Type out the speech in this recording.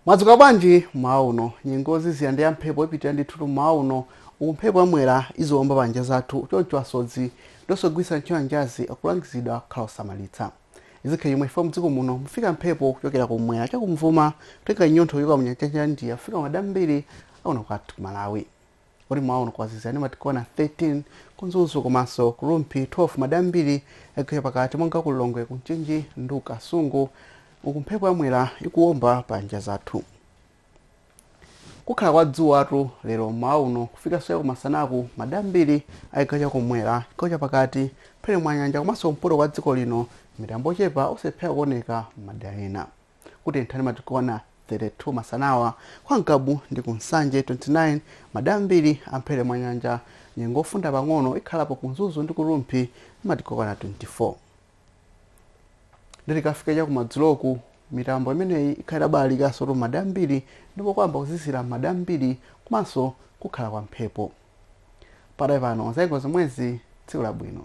Mwadzuka bwanji mauno nyengozi ziyandira mphepo ipitira ndithu mauno umphepo yamwera izomba panja zathu choncho asodzi ndosogwisa ntchito njazi akulangizidwa kukhala osamalitsa izikhe yomwe ifa mdziko muno mufika mphepo kuchokera kumwera chakumvuma kutenga nyontho yoka munyanja ya India fika madambiri auna kwathu Malawi uri mauno kwazizani matikona 13 kunzuzu komanso kulumpi 12 madambiri ekhe pakati monga kulongwe kunchinji nduka sungu ukumphepo yamwera ikuomba panja zathu kukhala kwa dzuwatu lero mauno kufika soya kumasanaku madambiri ayikacha kumwera ikocha pakati phele mwanyanja komanso mputo kwa dziko lino mitambo chepa usephera kuoneka madalena kuti nthani matikona 32 masanawa kwa nkabu ndi kunsanje 29 madambiri amphele mwanyanja nyengo ofunda pang'ono ikhalapo kunzuzu ndi kulumpi matikona 24 ndikafika cha kumadzuloku mitambo imeneyi ikhala bali kasoro madambiri ndipo kwamba kuzizira madambiri komanso kukhala kwa mphepo padai pano zaiko zomwezi tsiku labwino.